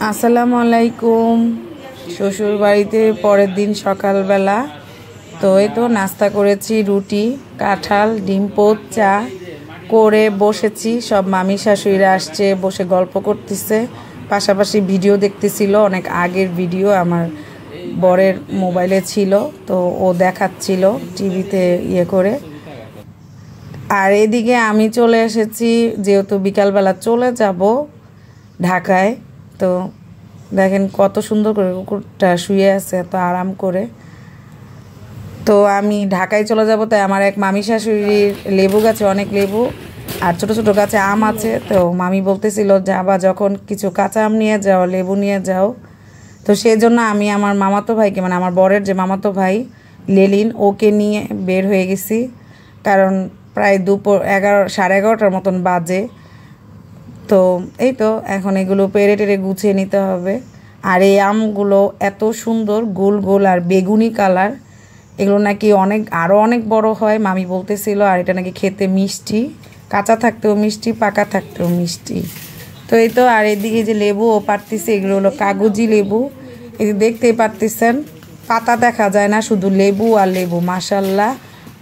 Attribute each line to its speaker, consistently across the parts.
Speaker 1: আসসালামু আলাইকুম। শ্বশুর বাড়িতে পরের দিন সকালবেলা তো এই তো নাস্তা করেছি, রুটি, কাঁঠাল, ডিম পোচ, চা করে বসেছি। সব মামি শাশুড়িরা আসছে, বসে গল্প করতেছে, পাশাপাশি ভিডিও দেখতেছিল। অনেক আগের ভিডিও আমার বরের মোবাইলে ছিল, তো ও দেখাচ্ছিল টিভিতে করে। আর এদিকে আমি চলে এসেছি, যেহেতু বিকালবেলা চলে যাব ঢাকায়। তো দেখেন কত সুন্দর করে কুকুরটা শুয়ে আছে, এত আরাম করে। তো আমি ঢাকায় চলে যাব, তাই আমার এক মামি শাশুড়ির লেবু গাছে অনেক লেবু আর ছোট ছোট গাছে আম আছে। তো মামি বলতেছিল যাবা যখন কিছু কাঁচা আম নিয়ে যাও, লেবু নিয়ে যাও। তো সেই জন্য আমি আমার মামাতো ভাইকে, মানে আমার বরের যে মামাতো ভাই লেলিন, ওকে নিয়ে বের হয়ে গেছি। কারণ প্রায় দুপুর 11, 11:30 মতন বাজে। তো এই তো এখন এগুলো পেরে টেরে গুছিয়ে নিতে হবে। আর এই আমগুলো এত সুন্দর, গোল গোল আর বেগুনি কালার। এগুলো নাকি আরও অনেক বড় হয় মামি বলতেছিল। আর এটা নাকি খেতে মিষ্টি, কাঁচা থাকতেও মিষ্টি, পাকা থাকতেও মিষ্টি। তো এই তো, আর এদিকে যে লেবুও পারতেছে, এগুলো হলো কাগজি লেবু। এই যে দেখতেই পারতেছেন, পাতা দেখা যায় না, শুধু লেবু আর লেবু। মাশাল্লাহ,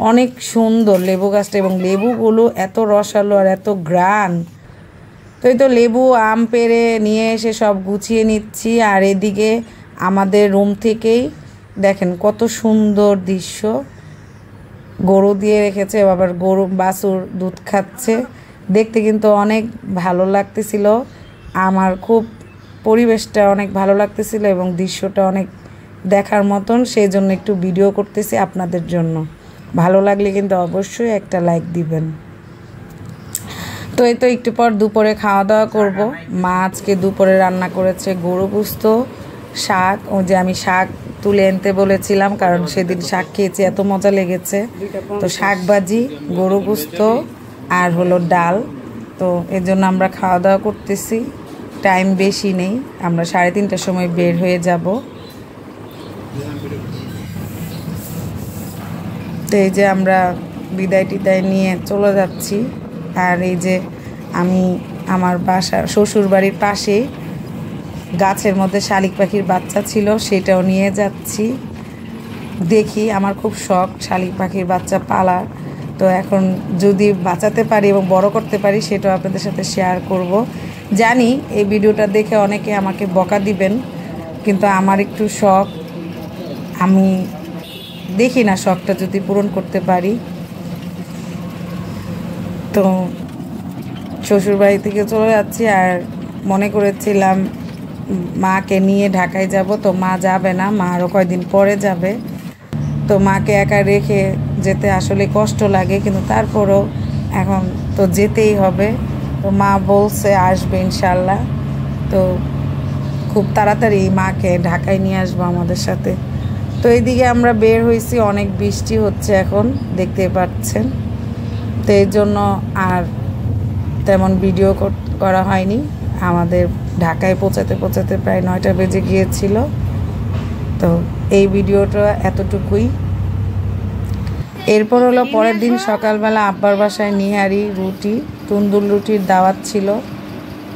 Speaker 1: অনেক সুন্দর লেবু গাছটা, এবং লেবুগুলো এত রসালো আর এত গ্রান। তো এই তো লেবু আম পেড়ে নিয়ে এসে সব গুছিয়ে নিচ্ছি। আর এদিকে আমাদের রুম থেকেই দেখেন কত সুন্দর দৃশ্য। গরু দিয়ে রেখেছে, আবার গরু বাছুর দুধ খাচ্ছে, দেখতে কিন্তু অনেক ভালো লাগতেছিল। আমার খুব পরিবেশটা অনেক ভালো লাগতেছিল এবং দৃশ্যটা অনেক দেখার মতন। সেই জন্য একটু ভিডিও করতেছি আপনাদের জন্য। ভালো লাগলে কিন্তু অবশ্যই একটা লাইক দিবেন। তো এই তো একটু পর দুপুরে খাওয়া দাওয়া করব। মা আজকে দুপুরে রান্না করেছে গরু গোস্ত, শাক। ও যে আমি শাক তুলে আনতে বলেছিলাম, কারণ সেদিন শাক খেয়েছি, এত মজা লেগেছে। তো শাক ভাজি, গরু গোস্ত আর হলো ডাল। তো এর জন্য আমরা খাওয়া দাওয়া করতেছি। টাইম বেশি নেই, আমরা 3:30টার সময় বের হয়ে যাব। তো এই যে আমরা বিদায় টিদায় নিয়ে চলে যাচ্ছি। আর এই যে আমি আমার শ্বশুর বাড়ির পাশেই গাছের মধ্যে শালিক পাখির বাচ্চা ছিল, সেটাও নিয়ে যাচ্ছি। দেখি, আমার খুব শখ শালিক পাখির বাচ্চা পালার। তো এখন যদি বাঁচাতে পারি এবং বড় করতে পারি, সেটাও আপনাদের সাথে শেয়ার করব। জানি এই ভিডিওটা দেখে অনেকে আমাকে বকা দিবেন, কিন্তু আমার একটু শখ। আমি দেখি না শখটা যদি পূরণ করতে পারি। তো শ্বশুরবাড়ি থেকে চলে যাচ্ছি, আর মনে করেছিলাম মাকে নিয়ে ঢাকায় যাব। তো মা যাবে না, মা আরও কয়েকদিন পরে যাবে। তো মাকে একা রেখে যেতে আসলে কষ্ট লাগে, কিন্তু তারপরও এখন তো যেতেই হবে। তো মা বলছে আসবে ইনশাল্লাহ। তো খুব তাড়াতাড়ি মাকে ঢাকায় নিয়ে আসবো আমাদের সাথে। তো এইদিকে আমরা বের হয়েছি, অনেক বৃষ্টি হচ্ছে এখন, দেখতে পাচ্ছেন। তো এই জন্য আর তেমন ভিডিও করা হয়নি। আমাদের ঢাকায় পৌঁছাতে পৌঁছাতে প্রায় 9টা বেজে গিয়েছিল। তো এই ভিডিওটা এতটুকুই। এরপর হলো পরের দিন সকালবেলা আব্বার বাসায় নিহারি, রুটি, তন্দুর রুটির দাওয়াত ছিল।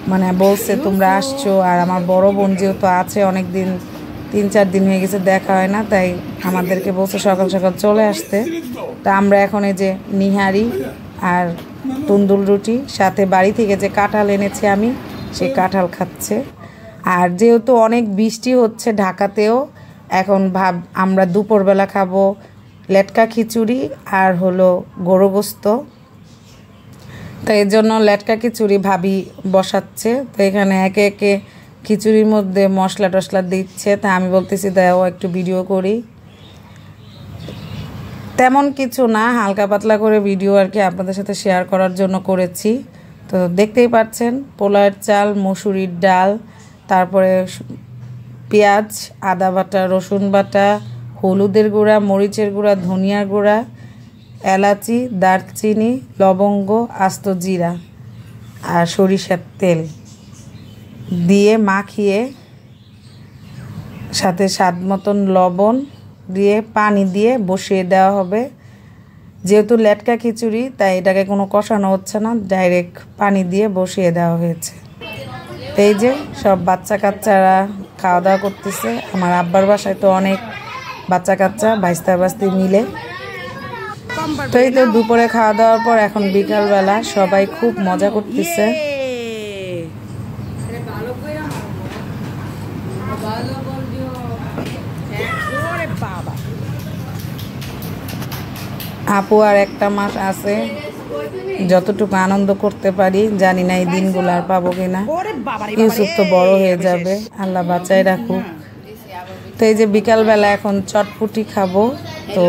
Speaker 1: মানে বলছে তোমরা আসছো, আর আমার বড় বোন যেহেতু আছে অনেক দিন, 3-4 দিন হয়ে গেছে দেখা হয় না, তাই আমাদেরকে বলছে সকাল সকাল চলে আসতে। তা আমরা এখন এই যে নিহারি আর তন্দুর রুটি, সাথে বাড়ি থেকে যে কাঁঠাল এনেছি আমি, সেই কাঁঠাল খাচ্ছে। আর যেহেতু অনেক বৃষ্টি হচ্ছে ঢাকাতেও, এখন আমরা দুপুরবেলা খাবো লেটকা খিচুড়ি আর হলো গরু গোস্ত। তো এর জন্য লেটকা খিচুড়ি ভাবি বসাচ্ছে। তো এখানে একে একে খিচুড়ির মধ্যে মশলা টশলা দিচ্ছে। তা আমি বলতেছি দাও একটু ভিডিও করি। তেমন কিছু না, হালকা পাতলা করে ভিডিও আর কি আপনাদের সাথে শেয়ার করার জন্য করেছি। তো দেখতেই পাচ্ছেন, পোলার চাল, মসুরির ডাল, তারপরে পেঁয়াজ, আদা বাটা, রসুন বাটা, হলুদের গুঁড়া, মরিচের গুঁড়া, ধনিয়ার গুঁড়া, এলাচি, দারচিনি, লবঙ্গ, আস্ত জিরা আর সরিষার তেল দিয়ে মাখিয়ে, সাথে স্বাদ মতন লবণ দিয়ে পানি দিয়ে বসিয়ে দেওয়া হবে। যেহেতু লেটকা খিচুড়ি, তাই এটাকে কোনো কষানো হচ্ছে না, ডাইরেক্ট পানি দিয়ে বসিয়ে দেওয়া হয়েছে। এই যে সব বাচ্চা কাচ্চারা খাওয়া দাওয়া করতেছে। আমার আব্বার বাসায় তো অনেক বাচ্চা কাচ্চা ভাইস্তা ভাস্তি মিলে। তো এই তো দুপুরে খাওয়া দাওয়ার পর এখন বিকালবেলা সবাই খুব মজা করতেছে। আপু আর একটা মাস আছে, যতটুকু আনন্দ করতে পারি জানি না এই দিনগুলো আর পাবো কিনা। ইউসুফ তো বড় হয়ে যাবে, আল্লাহ বাঁচাই রাখুক। তো এই যে বিকালবেলা এখন চটপুটি খাবো, তো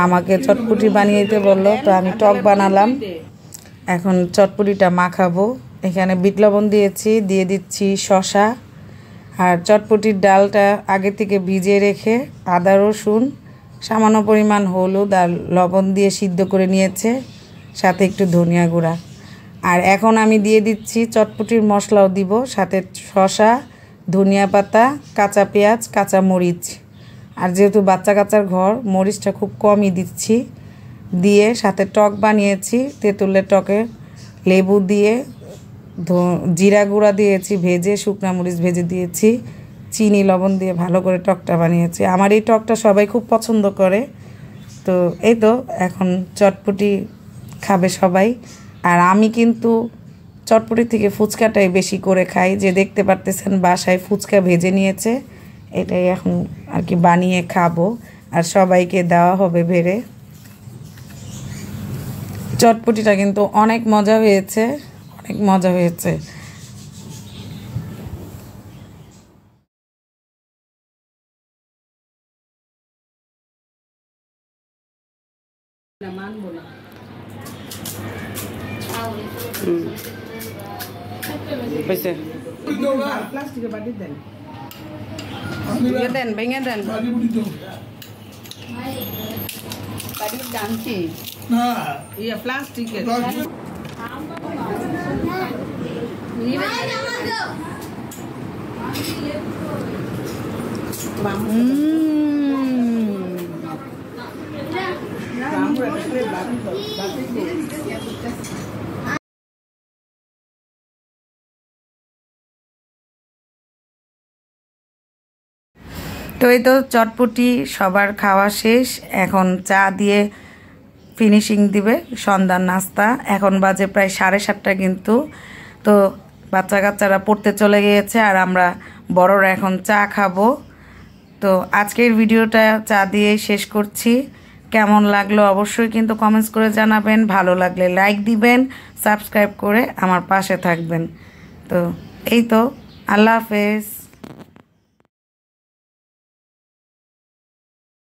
Speaker 1: আমাকে চটপুটি বানিয়ে দিতে বললো, তো আমি টক বানালাম। এখন চটপুটিটা মাখাবো। এখানে বিট লবণ দিয়েছি, দিয়ে দিচ্ছি শসা, আর চটপুটির ডালটা আগে থেকে ভিজিয়ে রেখে আদা রসুন সামান্য পরিমাণ হলুদ আর লবণ দিয়ে সিদ্ধ করে নিয়েছে, সাথে একটু ধনিয়া গুঁড়া। আর এখন আমি দিয়ে দিচ্ছি চটপুটির মশলাও দিব, সাথে শসা, ধনিয়া পাতা, কাঁচা পেঁয়াজ, কাঁচা মরিচ। আর যেহেতু বাচ্চা কাচ্চার ঘর, মরিচটা খুব কমই দিচ্ছি। দিয়ে সাথে টক বানিয়েছি, তেঁতুলের টকে লেবু দিয়ে, জিরা গুঁড়া দিয়েছি ভেজে, শুকনা মরিচ ভেজে দিয়েছি, চিনি লবণ দিয়ে ভালো করে টকটা বানিয়েছি। আমার এই টকটা সবাই খুব পছন্দ করে। তো এই তো এখন চটপুটি খাবে সবাই। আর আমি কিন্তু চটপুটি থেকে ফুচকাটাই বেশি করে খাই, যে দেখতে পারতেছেন বাসায় ফুচকা ভেজে নিয়েছে, এটাই এখন আর কি বানিয়ে খাবো আর সবাইকে দেওয়া হবে বেড়ে। চটপুটিটা কিন্তু অনেক মজা হয়েছে, অনেক মজা হয়েছে। দেন ভেঙে দেন, জানছি ইয়া প্লাস্টিকের। তো এই তো চটপটি সবার খাওয়া শেষ, এখন চা দিয়ে ফিনিশিং দিবে সন্ধ্যার নাস্তা। এখন বাজে প্রায় 7:30 কিন্তু। তো বাচ্চা কাচ্চারা পড়তে চলে গিয়েছে আর আমরা বড়রা এখন চা খাবো। তো আজকের ভিডিওটা চা দিয়েই শেষ করছি। কেমন লাগলো অবশ্যই কিন্তু কমেন্টস করে জানাবেন, ভালো লাগলে লাইক দিবেন, সাবস্ক্রাইব করে আমার পাশে থাকবেন। তো এই তো, আল্লাহ হাফেজ।